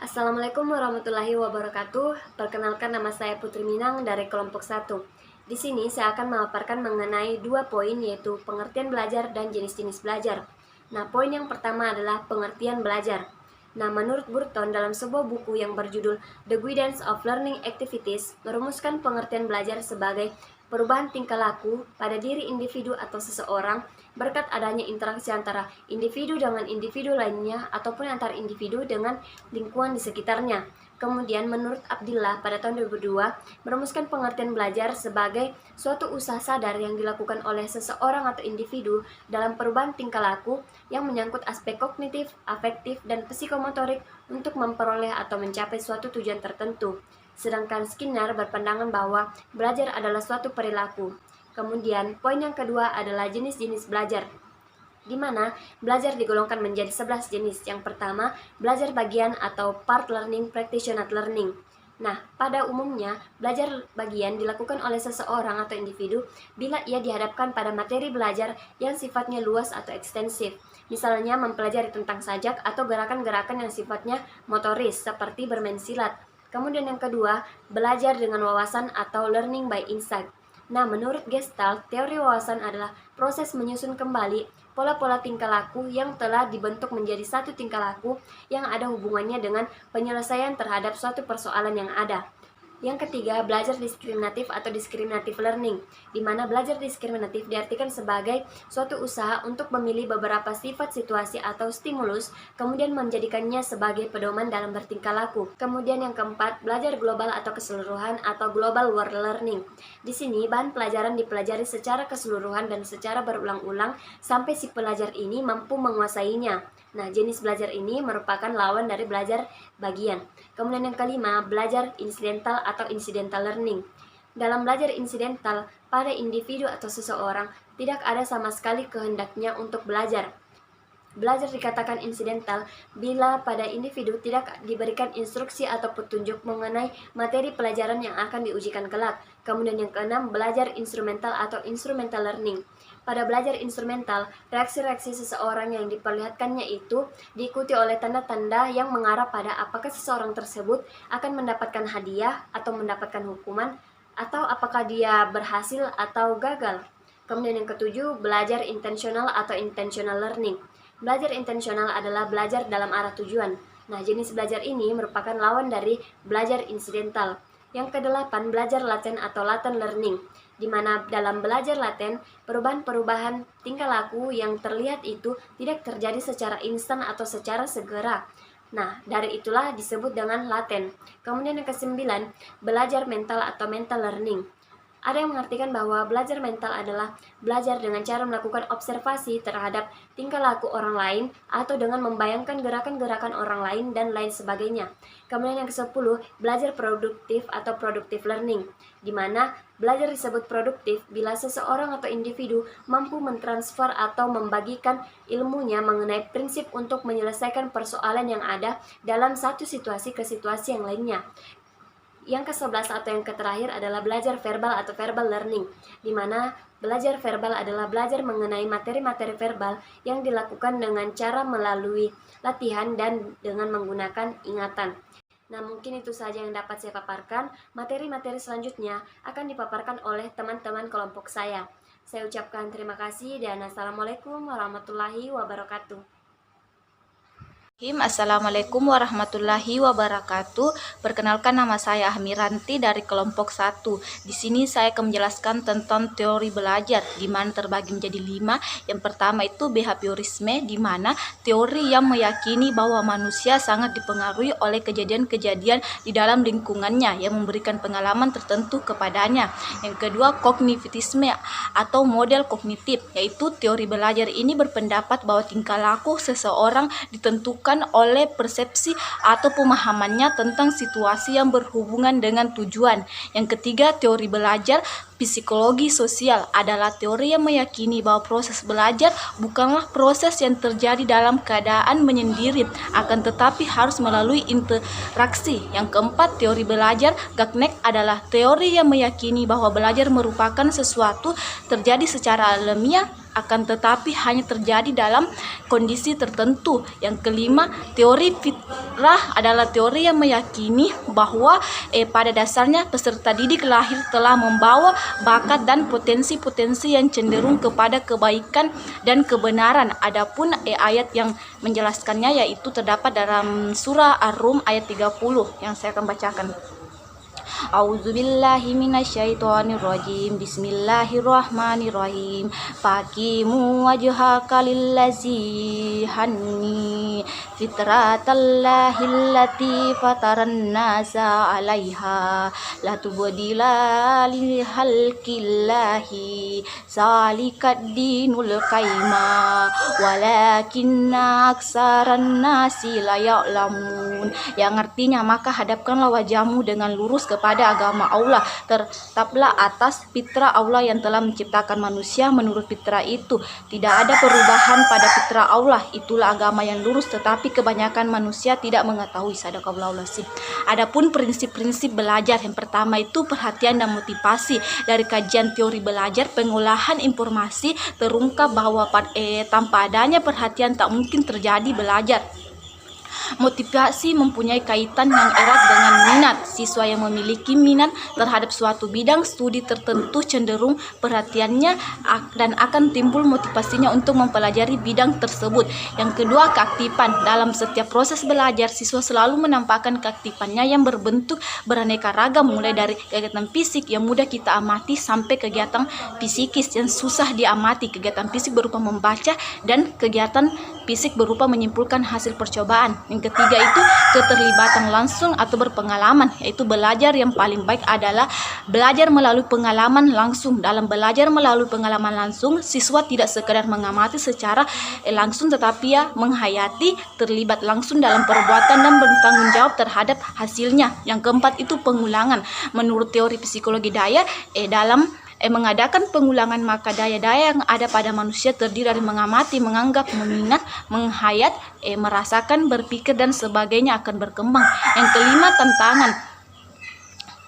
Assalamualaikum warahmatullahi wabarakatuh. Perkenalkan, nama saya Putri Minang dari kelompok 1. Di sini saya akan memaparkan mengenai 2 poin, yaitu pengertian belajar dan jenis-jenis belajar. Nah, poin yang pertama adalah pengertian belajar. Nah, menurut Burton dalam sebuah buku yang berjudul The Guidance of Learning Activities, merumuskan pengertian belajar sebagai perubahan tingkah laku pada diri individu atau seseorang berkat adanya interaksi antara individu dengan individu lainnya ataupun antar individu dengan lingkungan di sekitarnya. Kemudian menurut Abdillah pada tahun 2002 merumuskan pengertian belajar sebagai suatu usaha sadar yang dilakukan oleh seseorang atau individu dalam perubahan tingkah laku yang menyangkut aspek kognitif, afektif, dan psikomotorik untuk memperoleh atau mencapai suatu tujuan tertentu. Sedangkan Skinner berpandangan bahwa belajar adalah suatu perilaku. Kemudian poin yang kedua adalah jenis-jenis belajar, di mana belajar digolongkan menjadi 11 jenis. Yang pertama, belajar bagian atau part learning, practitioner learning. Nah, pada umumnya, belajar bagian dilakukan oleh seseorang atau individu bila ia dihadapkan pada materi belajar yang sifatnya luas atau ekstensif. Misalnya mempelajari tentang sajak atau gerakan-gerakan yang sifatnya motoris, seperti bermain silat. Kemudian yang kedua, belajar dengan wawasan atau learning by insight. Nah, menurut Gestalt, teori wawasan adalah proses menyusun kembali pola-pola tingkah laku yang telah dibentuk menjadi satu tingkah laku yang ada hubungannya dengan penyelesaian terhadap suatu persoalan yang ada. Yang ketiga, belajar diskriminatif atau discriminative learning, di mana belajar diskriminatif diartikan sebagai suatu usaha untuk memilih beberapa sifat situasi atau stimulus, kemudian menjadikannya sebagai pedoman dalam bertingkah laku. Kemudian yang keempat, belajar global atau keseluruhan atau global world learning. Di sini, bahan pelajaran dipelajari secara keseluruhan dan secara berulang-ulang sampai si pelajar ini mampu menguasainya. Nah, jenis belajar ini merupakan lawan dari belajar bagian. Kemudian yang kelima, belajar insidental atau incidental learning. Dalam belajar insidental, pada individu atau seseorang tidak ada sama sekali kehendaknya untuk belajar. Belajar dikatakan insidental bila pada individu tidak diberikan instruksi atau petunjuk mengenai materi pelajaran yang akan diujikan kelak. Kemudian yang keenam, belajar instrumental atau instrumental learning. Pada belajar instrumental, reaksi-reaksi seseorang yang diperlihatkannya itu diikuti oleh tanda-tanda yang mengarah pada apakah seseorang tersebut akan mendapatkan hadiah atau mendapatkan hukuman, atau apakah dia berhasil atau gagal. Kemudian yang ketujuh, belajar intentional atau intentional learning. Belajar intensional adalah belajar dalam arah tujuan. Nah, jenis belajar ini merupakan lawan dari belajar insidental. Yang kedelapan, belajar laten atau latent learning, di mana dalam belajar laten, perubahan-perubahan tingkah laku yang terlihat itu tidak terjadi secara instan atau secara segera. Nah, dari itulah disebut dengan laten. Kemudian yang kesembilan, belajar mental atau mental learning. Ada yang mengartikan bahwa belajar mental adalah belajar dengan cara melakukan observasi terhadap tingkah laku orang lain atau dengan membayangkan gerakan-gerakan orang lain dan lain sebagainya. Kemudian yang ke-10, belajar produktif atau productive learning, di mana belajar disebut produktif bila seseorang atau individu mampu mentransfer atau membagikan ilmunya mengenai prinsip untuk menyelesaikan persoalan yang ada dalam satu situasi ke situasi yang lainnya. Yang ke-11 atau yang terakhir adalah belajar verbal atau verbal learning, di mana belajar verbal adalah belajar mengenai materi-materi verbal yang dilakukan dengan cara melalui latihan dan dengan menggunakan ingatan. Nah, mungkin itu saja yang dapat saya paparkan. Materi-materi selanjutnya akan dipaparkan oleh teman-teman kelompok saya. Saya ucapkan terima kasih dan Assalamualaikum warahmatullahi wabarakatuh. Assalamualaikum warahmatullahi wabarakatuh. Perkenalkan, nama saya Ahmiranti dari kelompok 1. Di sini saya akan menjelaskan tentang teori belajar, di mana terbagi menjadi 5. Yang pertama itu behaviorisme, di mana teori yang meyakini bahwa manusia sangat dipengaruhi oleh kejadian-kejadian di dalam lingkungannya yang memberikan pengalaman tertentu kepadanya. Yang kedua, kognitivisme atau model kognitif, yaitu teori belajar ini berpendapat bahwa tingkah laku seseorang ditentukan oleh persepsi atau pemahamannya tentang situasi yang berhubungan dengan tujuan. Yang ketiga, teori belajar psikologi sosial adalah teori yang meyakini bahwa proses belajar bukanlah proses yang terjadi dalam keadaan menyendiri, akan tetapi harus melalui interaksi. Yang keempat, teori belajar Gagnek adalah teori yang meyakini bahwa belajar merupakan sesuatu terjadi secara alamiah akan tetapi hanya terjadi dalam kondisi tertentu. Yang kelima, teori fitrah adalah teori yang meyakini bahwa pada dasarnya peserta didik lahir telah membawa bakat dan potensi-potensi yang cenderung kepada kebaikan dan kebenaran. Adapun ayat yang menjelaskannya yaitu terdapat dalam surah Ar-Rum ayat 30 yang saya akan bacakan. A'udzubillahi minasyaitonirrajim. Bismillahirrahmanirrahim. Faqimu wajhaka lillazi hanni fitratallahi allati fataran nasa 'alaiha la tubdila li khalqillahi zalikad dinul qayyima walakinna aksaran nasi la ya'lamun. Yang artinya, maka hadapkanlah wajahmu dengan lurus kepada agama Allah, tetaplah atas fitrah Allah yang telah menciptakan manusia menurut fitrah itu. Tidak ada perubahan pada fitrah Allah, itulah agama yang lurus, tetapi kebanyakan manusia tidak mengetahui. Sadaqallahul azim. Adapun prinsip-prinsip belajar, yang pertama itu perhatian dan motivasi. Dari kajian teori belajar, pengolahan informasi terungkap bahwa tanpa adanya perhatian tak mungkin terjadi belajar. Motivasi mempunyai kaitan yang erat dengan minat. Siswa yang memiliki minat terhadap suatu bidang studi tertentu cenderung perhatiannya dan akan timbul motivasinya untuk mempelajari bidang tersebut. Yang kedua, keaktifan. Dalam setiap proses belajar, siswa selalu menampakkan keaktifannya yang berbentuk beraneka ragam, mulai dari kegiatan fisik yang mudah kita amati sampai kegiatan psikis yang susah diamati. Kegiatan fisik berupa membaca dan kegiatan fisik berupa menyimpulkan hasil percobaan. Yang ketiga itu keterlibatan langsung atau berpengalaman, yaitu belajar yang paling baik adalah belajar melalui pengalaman langsung. Dalam belajar melalui pengalaman langsung, siswa tidak sekadar mengamati secara langsung tetapi menghayati, terlibat langsung dalam perbuatan dan bertanggung jawab terhadap hasilnya. Yang keempat itu pengulangan. Menurut teori psikologi daya, dalam mengadakan pengulangan, maka daya-daya yang ada pada manusia terdiri dari mengamati, menganggap, meminat, menghayat, merasakan, berpikir dan sebagainya akan berkembang. Yang kelima, tantangan.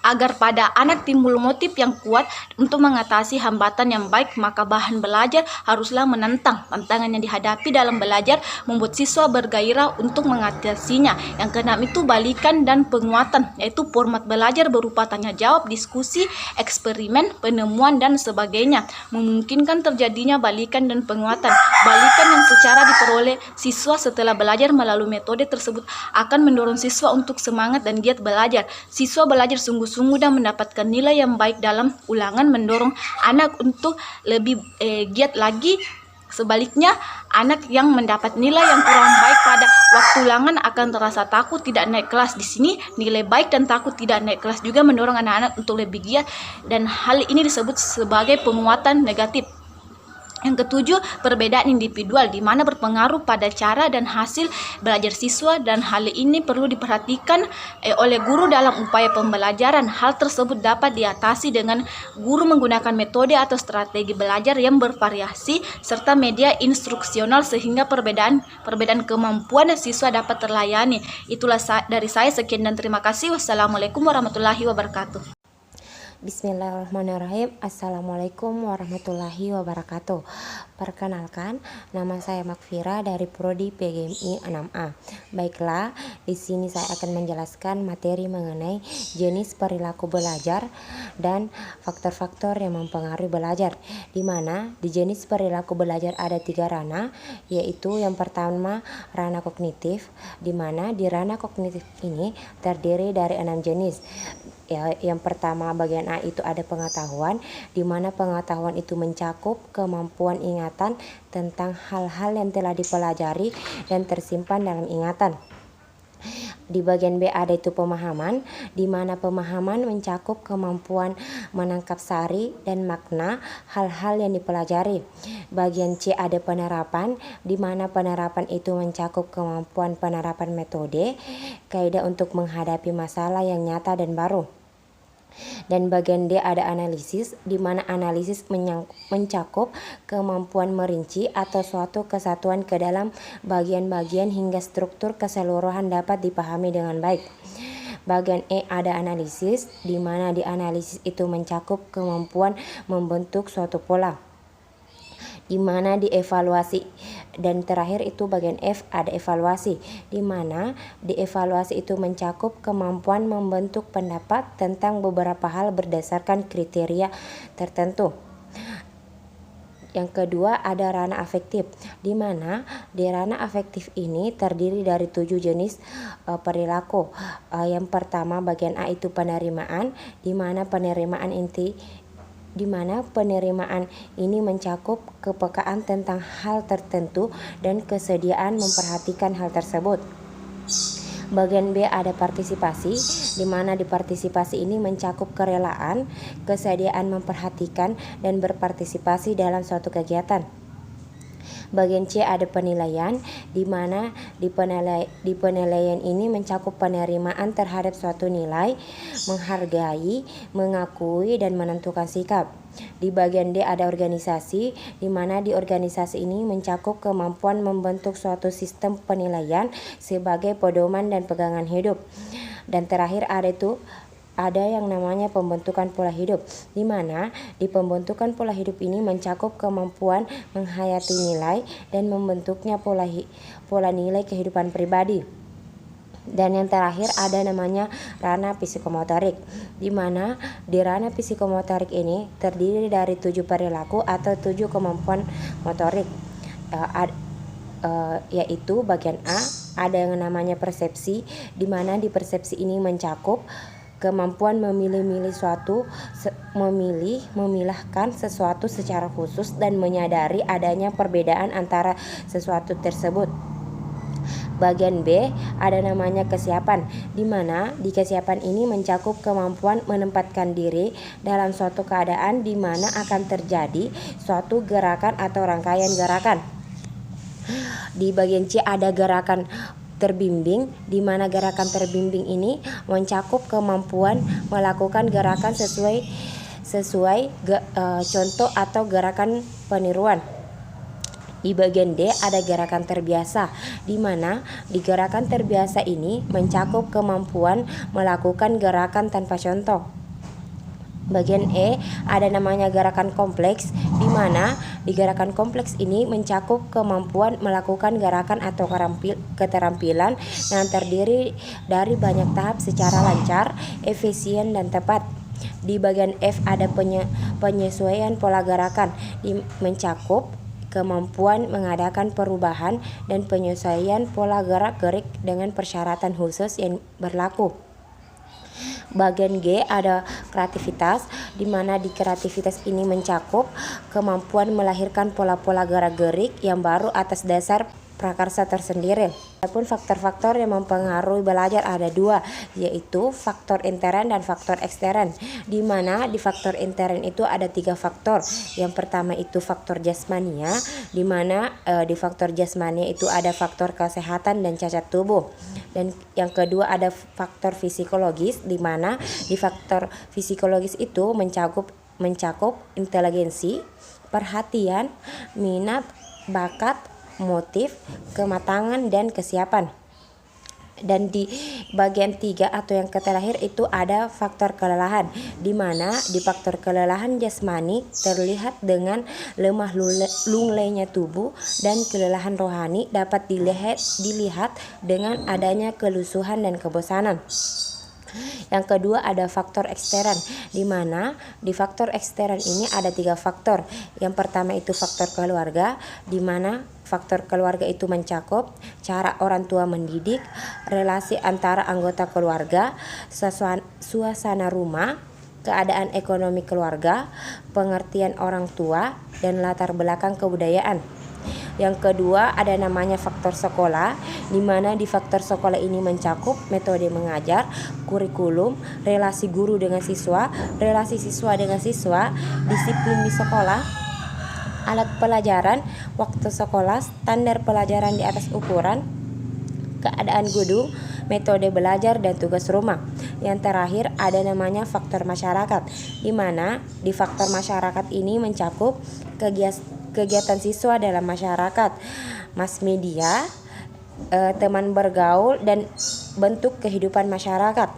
Agar pada anak timbul motif yang kuat untuk mengatasi hambatan yang baik, maka bahan belajar haruslah menantang. Tantangan yang dihadapi dalam belajar membuat siswa bergairah untuk mengatasinya. Yang keenam itu balikan dan penguatan, yaitu format belajar berupa tanya jawab, diskusi, eksperimen, penemuan dan sebagainya, memungkinkan terjadinya balikan dan penguatan. Balikan yang secara diperoleh siswa setelah belajar melalui metode tersebut akan mendorong siswa untuk semangat dan giat belajar. Siswa belajar sungguh-sungguh dan mendapatkan nilai yang baik dalam ulangan, mendorong anak untuk lebih giat lagi. Sebaliknya, anak yang mendapat nilai yang kurang baik pada waktu ulangan akan terasa takut tidak naik kelas. Di sini nilai baik dan takut tidak naik kelas juga mendorong anak-anak untuk lebih giat, dan hal ini disebut sebagai penguatan negatif. Yang ketujuh, perbedaan individual di mana berpengaruh pada cara dan hasil belajar siswa, dan hal ini perlu diperhatikan oleh guru dalam upaya pembelajaran. Hal tersebut dapat diatasi dengan guru menggunakan metode atau strategi belajar yang bervariasi serta media instruksional sehingga perbedaan kemampuan siswa dapat terlayani. Itulah dari saya, sekian dan terima kasih. Wassalamualaikum warahmatullahi wabarakatuh. Bismillahirrahmanirrahim. Assalamualaikum warahmatullahi wabarakatuh. Perkenalkan, nama saya Makfira dari Prodi PGMI 6A. Baiklah, di sini saya akan menjelaskan materi mengenai jenis perilaku belajar dan faktor-faktor yang mempengaruhi belajar. Di mana di jenis perilaku belajar ada 3 ranah, yaitu yang pertama ranah kognitif, di mana di ranah kognitif ini terdiri dari 6 jenis. Yang pertama bagian A itu ada pengetahuan, di mana pengetahuan itu mencakup kemampuan ingatan tentang hal-hal yang telah dipelajari dan tersimpan dalam ingatan. Di bagian B ada itu pemahaman, di mana pemahaman mencakup kemampuan menangkap sari dan makna hal-hal yang dipelajari. Bagian C ada penerapan, di mana penerapan itu mencakup kemampuan penerapan metode, kaidah untuk menghadapi masalah yang nyata dan baru. Dan bagian D ada analisis, di mana analisis mencakup kemampuan merinci atau suatu kesatuan ke dalam bagian-bagian hingga struktur keseluruhan dapat dipahami dengan baik. Bagian E ada analisis, di mana di analisis itu mencakup kemampuan membentuk suatu pola. di mana dievaluasi. Dan terakhir itu bagian F ada evaluasi, di mana dievaluasi itu mencakup kemampuan membentuk pendapat tentang beberapa hal berdasarkan kriteria tertentu. Yang kedua ada ranah afektif, di mana di ranah afektif ini terdiri dari 7 jenis perilaku. Yang pertama bagian A itu penerimaan, di mana penerimaan ini mencakup kepekaan tentang hal tertentu dan kesediaan memperhatikan hal tersebut. Bagian B ada partisipasi, di mana di partisipasi ini mencakup kerelaan, kesediaan memperhatikan dan berpartisipasi dalam suatu kegiatan. Bagian C ada penilaian, di mana di penilaian ini mencakup penerimaan terhadap suatu nilai, menghargai, mengakui, dan menentukan sikap. Di bagian D ada organisasi, di mana di organisasi ini mencakup kemampuan membentuk suatu sistem penilaian sebagai pedoman dan pegangan hidup. Dan terakhir ada yang namanya pembentukan pola hidup, di mana di pembentukan pola hidup ini mencakup kemampuan menghayati nilai dan membentuknya pola nilai kehidupan pribadi. Dan yang terakhir ada namanya ranah psikomotorik, di mana di ranah psikomotorik ini terdiri dari 7 perilaku atau 7 kemampuan motorik, yaitu bagian A ada yang namanya persepsi, di mana di persepsi ini mencakup kemampuan memilahkan sesuatu secara khusus dan menyadari adanya perbedaan antara sesuatu tersebut. Bagian B ada namanya kesiapan, di mana di kesiapan ini mencakup kemampuan menempatkan diri dalam suatu keadaan di mana akan terjadi suatu gerakan atau rangkaian gerakan. Di bagian C ada gerakan terbimbing, di mana gerakan terbimbing ini mencakup kemampuan melakukan gerakan sesuai contoh atau gerakan peniruan. Di bagian D ada gerakan terbiasa, di mana di gerakan terbiasa ini mencakup kemampuan melakukan gerakan tanpa contoh. Bagian E ada namanya gerakan kompleks, di mana di gerakan kompleks ini mencakup kemampuan melakukan gerakan atau keterampilan yang terdiri dari banyak tahap secara lancar, efisien, dan tepat. Di bagian F ada penyesuaian pola gerakan, mencakup kemampuan mengadakan perubahan dan penyesuaian pola gerak-gerik dengan persyaratan khusus yang berlaku. Bagian G ada kreativitas, di mana di kreativitas ini mencakup kemampuan melahirkan pola-pola gerak-gerik yang baru atas dasar prakarsa tersendiri. Adapun faktor-faktor yang mempengaruhi belajar ada 2, yaitu faktor intern dan faktor ekstern, di mana di faktor intern itu ada 3 faktor. Yang pertama itu faktor jasmania, di mana di faktor jasmania itu ada faktor kesehatan dan cacat tubuh. Dan yang kedua ada faktor psikologis, di mana di faktor psikologis itu mencakup inteligensi, perhatian, minat, bakat, motif, kematangan, dan kesiapan. Dan di bagian 3 atau yang terakhir itu ada faktor kelelahan, di mana di faktor kelelahan jasmani terlihat dengan lemah lunglainya tubuh, dan kelelahan rohani dapat dilihat dengan adanya kelusuhan dan kebosanan. Yang kedua ada faktor ekstern, di mana di faktor ekstern ini ada 3 faktor. Yang pertama itu faktor keluarga, di mana faktor keluarga itu mencakup cara orang tua mendidik, relasi antara anggota keluarga, suasana rumah, keadaan ekonomi keluarga, pengertian orang tua, dan latar belakang kebudayaan. Yang kedua ada namanya faktor sekolah, di mana di faktor sekolah ini mencakup metode mengajar, kurikulum, relasi guru dengan siswa, relasi siswa dengan siswa, disiplin di sekolah, alat pelajaran, waktu sekolah, standar pelajaran di atas ukuran, keadaan gedung, metode belajar, dan tugas rumah. Yang terakhir ada namanya faktor masyarakat, di mana di faktor masyarakat ini mencakup kegiatan siswa dalam masyarakat, mass media, teman bergaul, dan bentuk kehidupan masyarakat.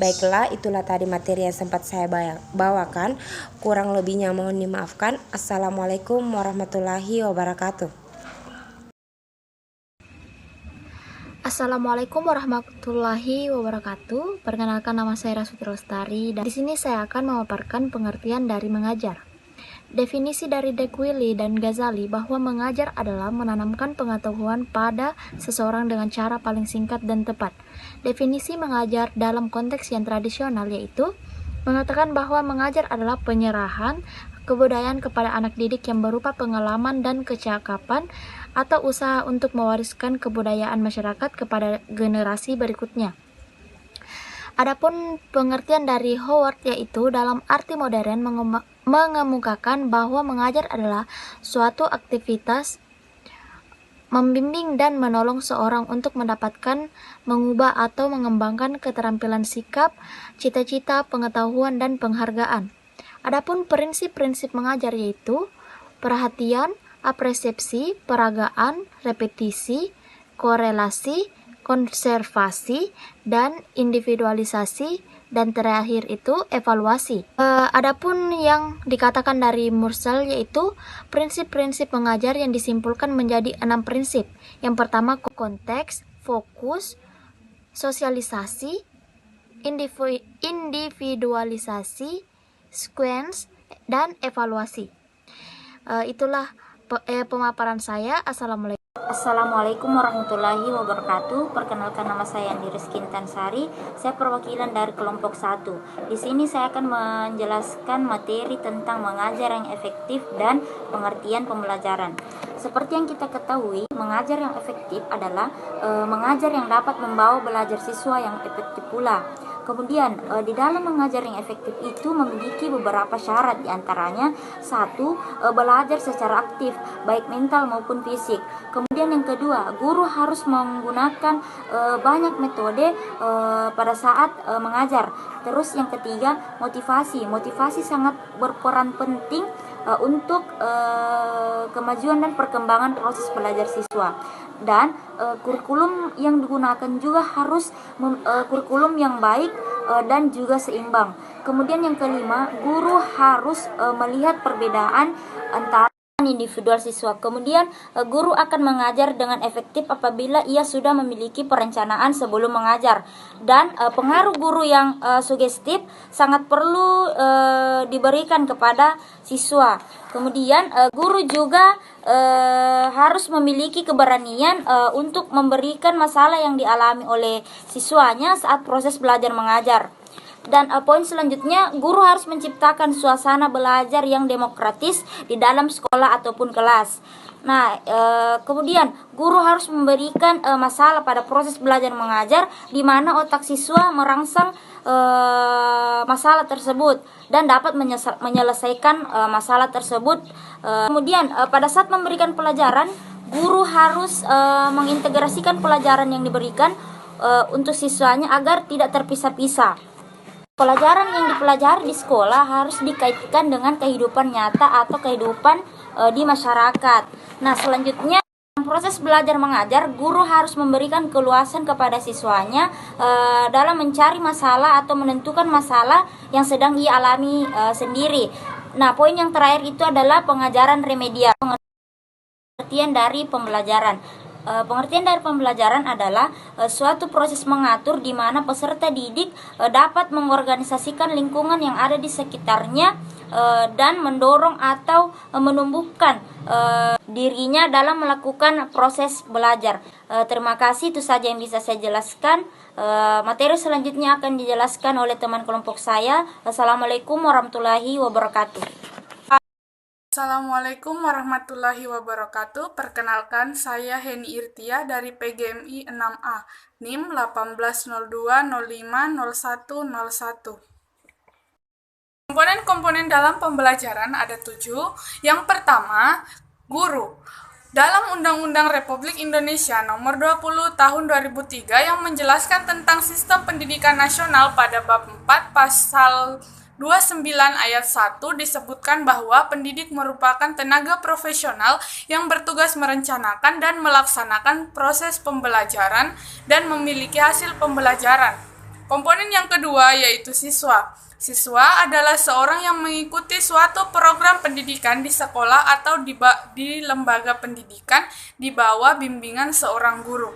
Baiklah, itulah tadi materi yang sempat saya bawakan. Kurang lebihnya mohon dimaafkan. Assalamualaikum warahmatullahi wabarakatuh. Assalamualaikum warahmatullahi wabarakatuh. Perkenalkan, nama saya Rasutri Lestari dan di sini saya akan memaparkan pengertian dari mengajar. Definisi dari De Quilly dan Ghazali bahwa mengajar adalah menanamkan pengetahuan pada seseorang dengan cara paling singkat dan tepat. Definisi mengajar dalam konteks yang tradisional yaitu mengatakan bahwa mengajar adalah penyerahan kebudayaan kepada anak didik yang berupa pengalaman dan kecakapan atau usaha untuk mewariskan kebudayaan masyarakat kepada generasi berikutnya. Adapun pengertian dari Howard yaitu dalam arti modern mengemukakan bahwa mengajar adalah suatu aktivitas membimbing dan menolong seorang untuk mendapatkan, mengubah atau mengembangkan keterampilan sikap, cita-cita, pengetahuan, dan penghargaan. Adapun prinsip-prinsip mengajar yaitu perhatian, apresiasi, peragaan, repetisi, korelasi, konservasi, dan individualisasi, dan terakhir itu evaluasi. Adapun yang dikatakan dari Mursal yaitu prinsip-prinsip mengajar yang disimpulkan menjadi 6 prinsip. Yang pertama konteks, fokus, sosialisasi, individualisasi, sequence, dan evaluasi. Itulah pemaparan saya. Assalamualaikum warahmatullahi wabarakatuh. Perkenalkan, nama saya Andi Rizky Intansari. Saya perwakilan dari kelompok 1. Di sini saya akan menjelaskan materi tentang mengajar yang efektif dan pengertian pembelajaran. Seperti yang kita ketahui, mengajar yang efektif adalah mengajar yang dapat membawa belajar siswa yang efektif pula. Kemudian di dalam mengajar yang efektif itu memiliki beberapa syarat, diantaranya 1. Belajar secara aktif baik mental maupun fisik. Kemudian yang kedua, guru harus menggunakan banyak metode pada saat mengajar. Terus yang ketiga, motivasi sangat berperan penting untuk kemajuan dan perkembangan proses belajar siswa. Dan kurikulum yang digunakan juga harus kurikulum yang baik dan juga seimbang. Kemudian yang kelima, guru harus melihat perbedaan antara individual siswa. Kemudian guru akan mengajar dengan efektif apabila ia sudah memiliki perencanaan sebelum mengajar. Dan pengaruh guru yang sugestif sangat perlu diberikan kepada siswa. Kemudian guru juga harus memiliki keberanian untuk memberikan masalah yang dialami oleh siswanya saat proses belajar mengajar. Dan poin selanjutnya, guru harus menciptakan suasana belajar yang demokratis di dalam sekolah ataupun kelas. Nah, kemudian guru harus memberikan masalah pada proses belajar mengajar di mana otak siswa merangsang masalah tersebut dan dapat menyelesaikan masalah tersebut. Kemudian pada saat memberikan pelajaran, guru harus mengintegrasikan pelajaran yang diberikan untuk siswanya agar tidak terpisah-pisah. Pelajaran yang dipelajari di sekolah harus dikaitkan dengan kehidupan nyata atau kehidupan di masyarakat. Nah, selanjutnya proses belajar mengajar, guru harus memberikan keluasan kepada siswanya dalam mencari masalah atau menentukan masalah yang sedang ia alami sendiri. Nah, poin yang terakhir itu adalah pengajaran remedial, pengertian dari pembelajaran. Pengertian dari pembelajaran adalah suatu proses mengatur di mana peserta didik dapat mengorganisasikan lingkungan yang ada di sekitarnya dan mendorong atau menumbuhkan dirinya dalam melakukan proses belajar. Terima kasih, itu saja yang bisa saya jelaskan. Materi selanjutnya akan dijelaskan oleh teman kelompok saya. Assalamualaikum warahmatullahi wabarakatuh. Assalamualaikum warahmatullahi wabarakatuh. Perkenalkan, saya Heni Irtia dari PGMI 6A, NIM 1802050101. Komponen-komponen dalam pembelajaran ada 7. Yang pertama, guru. Dalam Undang-Undang Republik Indonesia Nomor 20 Tahun 2003 yang menjelaskan tentang sistem pendidikan nasional pada bab 4 pasal 29 ayat 1 disebutkan bahwa pendidik merupakan tenaga profesional yang bertugas merencanakan dan melaksanakan proses pembelajaran dan memiliki hasil pembelajaran. Komponen yang kedua yaitu siswa. Siswa adalah seorang yang mengikuti suatu program pendidikan di sekolah atau di lembaga pendidikan di bawah bimbingan seorang guru.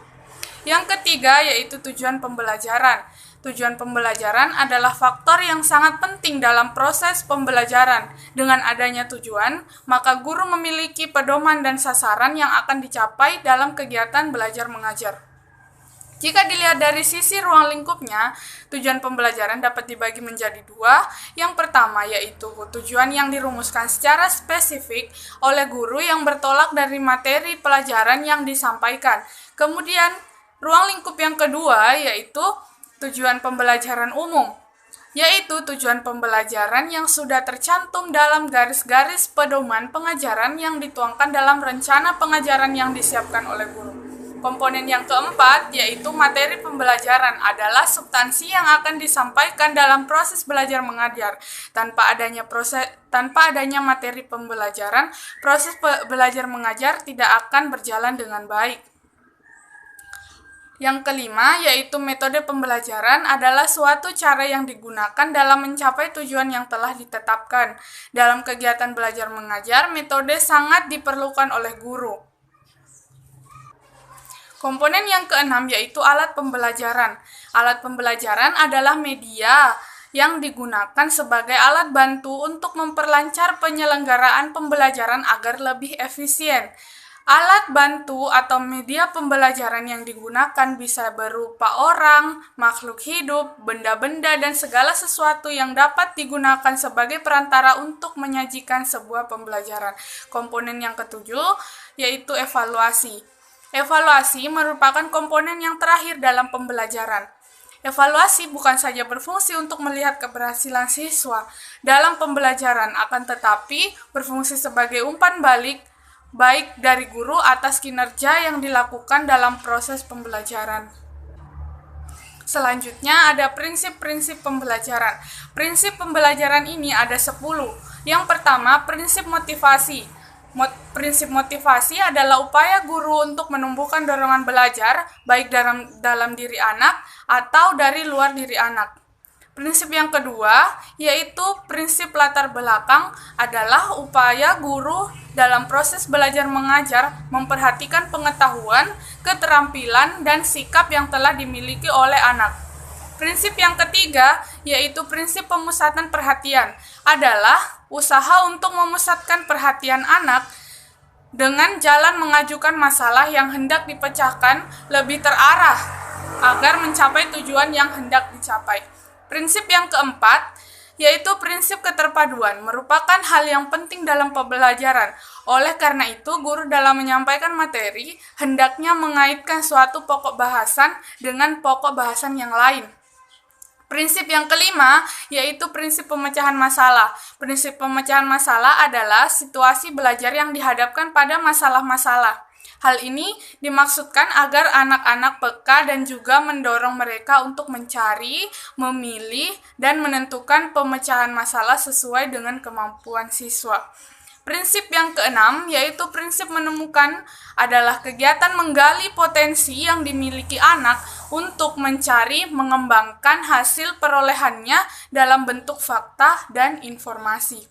Yang ketiga yaitu tujuan pembelajaran. Tujuan pembelajaran adalah faktor yang sangat penting dalam proses pembelajaran. Dengan adanya tujuan, maka guru memiliki pedoman dan sasaran yang akan dicapai dalam kegiatan belajar mengajar. Jika dilihat dari sisi ruang lingkupnya, tujuan pembelajaran dapat dibagi menjadi dua. Yang pertama yaitu tujuan yang dirumuskan secara spesifik oleh guru yang bertolak dari materi pelajaran yang disampaikan. Kemudian, ruang lingkup yang kedua yaitu tujuan pembelajaran umum, yaitu tujuan pembelajaran yang sudah tercantum dalam garis-garis pedoman pengajaran yang dituangkan dalam rencana pengajaran yang disiapkan oleh guru. Komponen yang keempat, yaitu materi pembelajaran, adalah substansi yang akan disampaikan dalam proses belajar mengajar. Tanpa adanya materi pembelajaran, proses belajar mengajar tidak akan berjalan dengan baik. Yang kelima, yaitu metode pembelajaran adalah suatu cara yang digunakan dalam mencapai tujuan yang telah ditetapkan. Dalam kegiatan belajar mengajar, metode sangat diperlukan oleh guru. Komponen yang keenam yaitu alat pembelajaran. Alat pembelajaran adalah media yang digunakan sebagai alat bantu untuk memperlancar penyelenggaraan pembelajaran agar lebih efisien. Alat bantu atau media pembelajaran yang digunakan bisa berupa orang, makhluk hidup, benda-benda, dan segala sesuatu yang dapat digunakan sebagai perantara untuk menyajikan sebuah pembelajaran. Komponen yang ketujuh yaitu evaluasi. Evaluasi merupakan komponen yang terakhir dalam pembelajaran. Evaluasi bukan saja berfungsi untuk melihat keberhasilan siswa dalam pembelajaran, akan tetapi berfungsi sebagai umpan balik baik dari guru atas kinerja yang dilakukan dalam proses pembelajaran. Selanjutnya ada prinsip-prinsip pembelajaran. Prinsip pembelajaran ini ada 10. Yang pertama, prinsip motivasi. Prinsip motivasi adalah upaya guru untuk menumbuhkan dorongan belajar, baik dalam diri anak atau dari luar diri anak. Prinsip yang kedua, yaitu prinsip latar belakang, adalah upaya guru dalam proses belajar mengajar memperhatikan pengetahuan, keterampilan, dan sikap yang telah dimiliki oleh anak. Prinsip yang ketiga, yaitu prinsip pemusatan perhatian, adalah usaha untuk memusatkan perhatian anak dengan jalan mengajukan masalah yang hendak dipecahkan lebih terarah agar mencapai tujuan yang hendak dicapai. Prinsip yang keempat, yaitu prinsip keterpaduan, merupakan hal yang penting dalam pembelajaran. Oleh karena itu, guru dalam menyampaikan materi hendaknya mengaitkan suatu pokok bahasan dengan pokok bahasan yang lain. Prinsip yang kelima, yaitu prinsip pemecahan masalah. Prinsip pemecahan masalah adalah situasi belajar yang dihadapkan pada masalah-masalah. Hal ini dimaksudkan agar anak-anak peka dan juga mendorong mereka untuk mencari, memilih, dan menentukan pemecahan masalah sesuai dengan kemampuan siswa. Prinsip yang keenam, yaitu prinsip menemukan, adalah kegiatan menggali potensi yang dimiliki anak untuk mencari, mengembangkan hasil perolehannya dalam bentuk fakta dan informasi.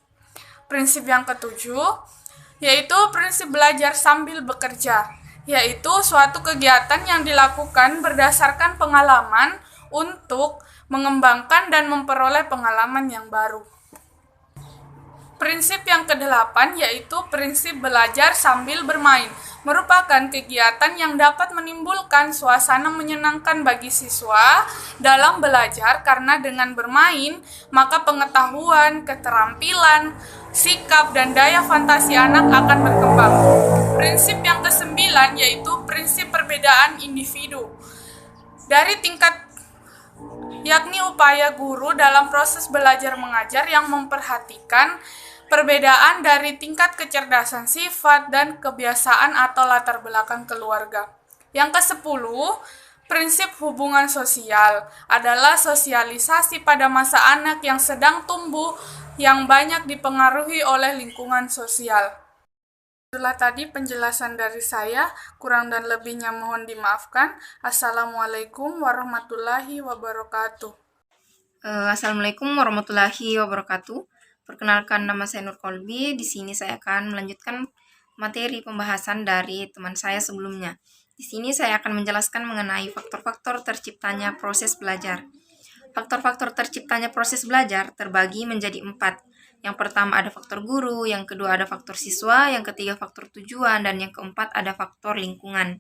Prinsip yang ketujuh, yaitu prinsip belajar sambil bekerja, yaitu suatu kegiatan yang dilakukan berdasarkan pengalaman untuk mengembangkan dan memperoleh pengalaman yang baru. Prinsip yang kedelapan, yaitu prinsip belajar sambil bermain, merupakan kegiatan yang dapat menimbulkan suasana menyenangkan bagi siswa dalam belajar karena dengan bermain, maka pengetahuan, keterampilan, sikap, dan daya fantasi anak akan berkembang. Prinsip yang kesembilan, yaitu prinsip perbedaan individu. Dari tingkat yakni upaya guru dalam proses belajar mengajar yang memperhatikan perbedaan dari tingkat kecerdasan sifat dan kebiasaan atau latar belakang keluarga. Yang ke-10, prinsip hubungan sosial adalah sosialisasi pada masa anak yang sedang tumbuh yang banyak dipengaruhi oleh lingkungan sosial. Itulah tadi penjelasan dari saya, kurang dan lebihnya mohon dimaafkan. Assalamualaikum warahmatullahi wabarakatuh. Assalamualaikum warahmatullahi wabarakatuh. Perkenalkan, nama saya Nur Kolbi. Di sini saya akan melanjutkan materi pembahasan dari teman saya sebelumnya. Di sini saya akan menjelaskan mengenai faktor-faktor terciptanya proses belajar. Faktor-faktor terciptanya proses belajar terbagi menjadi 4. Yang pertama ada faktor guru, yang kedua ada faktor siswa, yang ketiga faktor tujuan, dan yang keempat ada faktor lingkungan.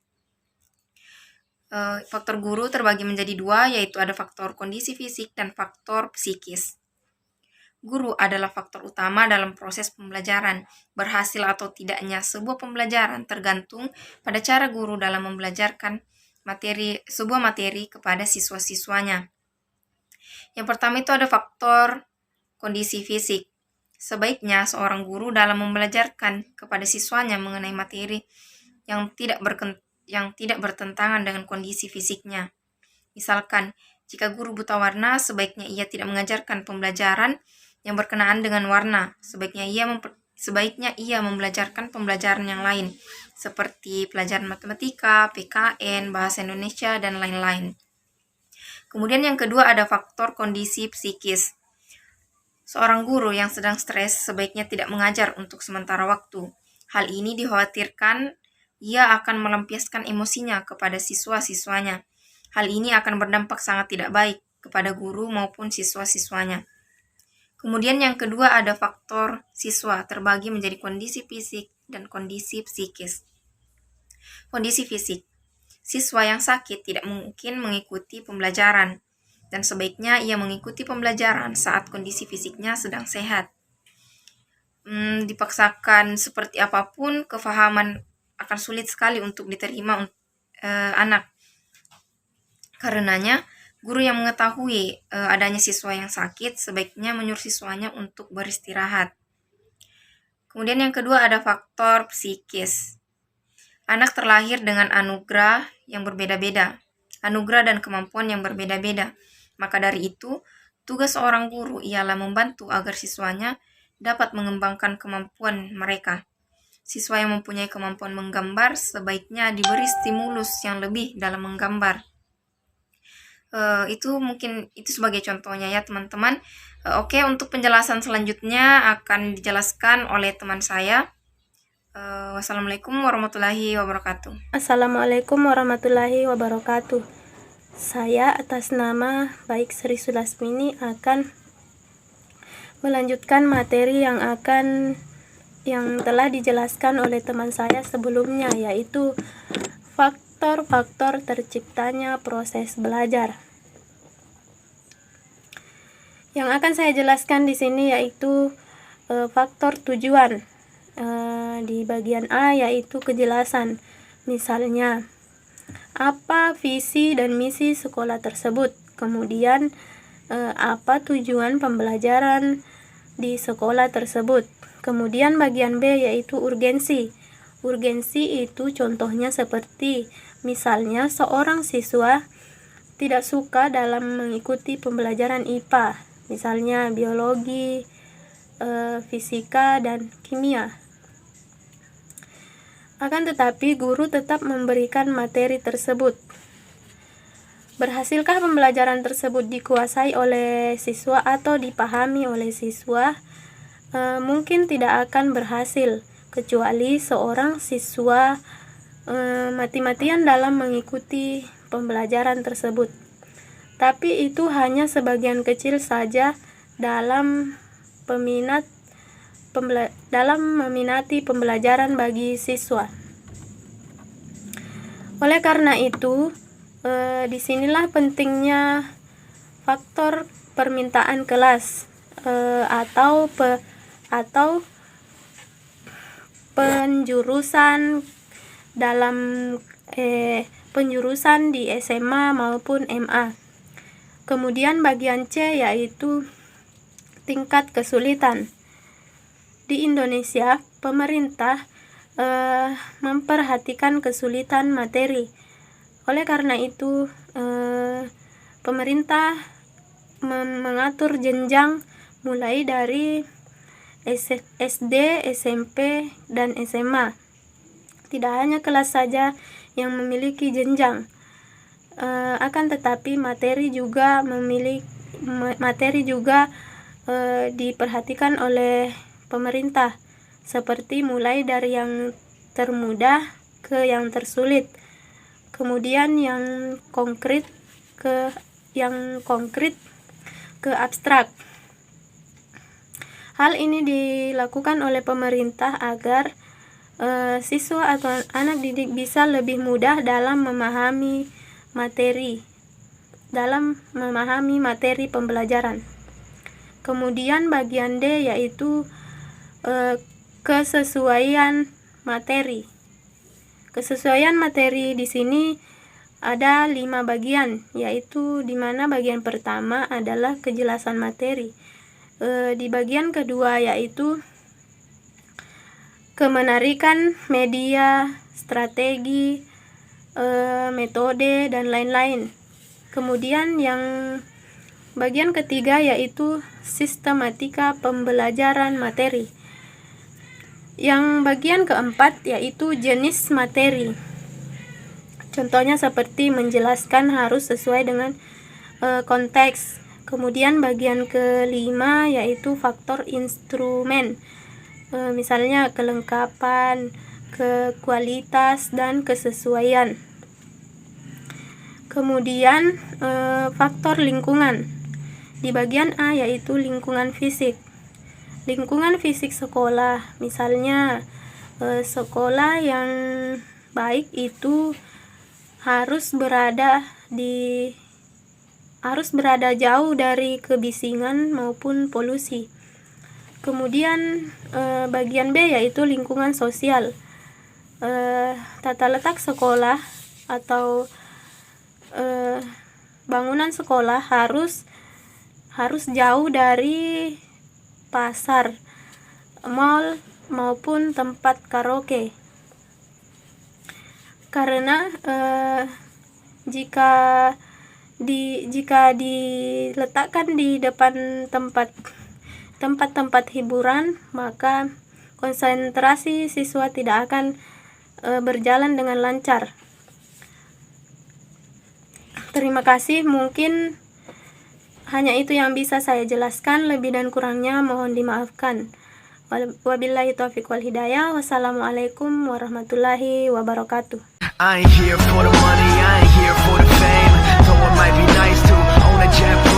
Faktor guru terbagi menjadi 2, yaitu ada faktor kondisi fisik dan faktor psikis. Guru adalah faktor utama dalam proses pembelajaran. Berhasil atau tidaknya sebuah pembelajaran tergantung pada cara guru dalam membelajarkan sebuah materi kepada siswa-siswanya. Yang pertama itu ada faktor kondisi fisik. Sebaiknya seorang guru dalam membelajarkan kepada siswanya mengenai materi yang tidak bertentangan dengan kondisi fisiknya. Misalkan, jika guru buta warna, sebaiknya ia tidak mengajarkan pembelajaran yang berkenaan dengan warna. Sebaiknya ia membelajarkan pembelajaran yang lain, seperti pelajaran matematika, PKN, bahasa Indonesia, dan lain-lain. Kemudian yang kedua ada faktor kondisi psikis. Seorang guru yang sedang stres sebaiknya tidak mengajar untuk sementara waktu. Hal ini dikhawatirkan ia akan melampiaskan emosinya kepada siswa-siswanya. Hal ini akan berdampak sangat tidak baik kepada guru maupun siswa-siswanya. Kemudian yang kedua ada faktor siswa, terbagi menjadi kondisi fisik dan kondisi psikis. Kondisi fisik. Siswa yang sakit tidak mungkin mengikuti pembelajaran, dan sebaiknya ia mengikuti pembelajaran saat kondisi fisiknya sedang sehat. Dipaksakan seperti apapun, kefahaman akan sulit sekali untuk diterima anak. Karenanya, guru yang mengetahui adanya siswa yang sakit sebaiknya menyuruh siswanya untuk beristirahat. Kemudian yang kedua ada faktor psikis. Anak terlahir dengan anugerah yang berbeda-beda, anugerah dan kemampuan yang berbeda-beda. Maka dari itu, tugas seorang guru ialah membantu agar siswanya dapat mengembangkan kemampuan mereka. Siswa yang mempunyai kemampuan menggambar sebaiknya diberi stimulus yang lebih dalam menggambar. Itu sebagai contohnya ya teman-teman. Oke, untuk penjelasan selanjutnya akan dijelaskan oleh teman saya. Wassalamualaikum warahmatullahi wabarakatuh. Assalamualaikum warahmatullahi wabarakatuh. Saya atas nama Baik Sri Sulasmini akan melanjutkan materi yang telah dijelaskan oleh teman saya sebelumnya, yaitu faktor-faktor terciptanya proses belajar. Yang akan saya jelaskan di sini yaitu faktor tujuan. Di bagian A yaitu kejelasan. Misalnya, apa visi dan misi sekolah tersebut? Kemudian, apa tujuan pembelajaran di sekolah tersebut? Kemudian bagian B yaitu urgensi. Urgensi itu contohnya seperti misalnya seorang siswa tidak suka dalam mengikuti pembelajaran IPA, misalnya biologi, fisika, dan kimia. Akan tetapi guru tetap memberikan materi tersebut. Berhasilkah pembelajaran tersebut dikuasai oleh siswa atau dipahami oleh siswa? Mungkin tidak akan berhasil, kecuali seorang siswa mati-matian dalam mengikuti pembelajaran tersebut. Tapi itu hanya sebagian kecil saja dalam meminati pembelajaran bagi siswa. Oleh karena itu, disinilah pentingnya faktor permintaan kelas atau penjurusan dalam penjurusan di SMA maupun MA. Kemudian bagian C yaitu tingkat kesulitan. Di Indonesia, pemerintah memperhatikan kesulitan materi. Oleh karena itu, pemerintah mengatur jenjang mulai dari SD, SMP, dan SMA. tidak hanya kelas saja yang memiliki jenjang, akan tetapi materi juga diperhatikan oleh pemerintah, seperti mulai dari yang termudah ke yang tersulit, kemudian yang konkret ke abstrak. Hal ini dilakukan oleh pemerintah agar siswa atau anak didik bisa lebih mudah dalam memahami materi pembelajaran. Kemudian bagian D yaitu kesesuaian materi. Kesesuaian materi di sini ada 5 bagian, yaitu di mana bagian pertama adalah kejelasan materi. Di bagian kedua yaitu kemenarikan media, strategi, metode, dan lain-lain. Kemudian yang bagian ketiga yaitu sistematika pembelajaran materi. Yang bagian keempat yaitu jenis materi. Contohnya seperti menjelaskan harus sesuai dengan konteks. Kemudian bagian kelima yaitu faktor instrumen. Misalnya kelengkapan, kualitas, dan kesesuaian. Kemudian faktor lingkungan. Di bagian A yaitu lingkungan fisik. Lingkungan fisik sekolah, misalnya sekolah yang baik itu harus berada jauh dari kebisingan maupun polusi. Kemudian bagian B yaitu lingkungan sosial. Tata letak sekolah atau bangunan sekolah harus jauh dari pasar, mall, maupun tempat karaoke. Karena jika diletakkan di depan tempat-tempat hiburan, maka konsentrasi siswa tidak akan berjalan dengan lancar. Terima kasih, mungkin hanya itu yang bisa saya jelaskan, lebih dan kurangnya mohon dimaafkan. Wabillahi taufiq wal hidayah. Wassalamualaikum warahmatullahi wabarakatuh. I ain't here for the money, I ain't here for the fame. Though it might be nice to own a jet.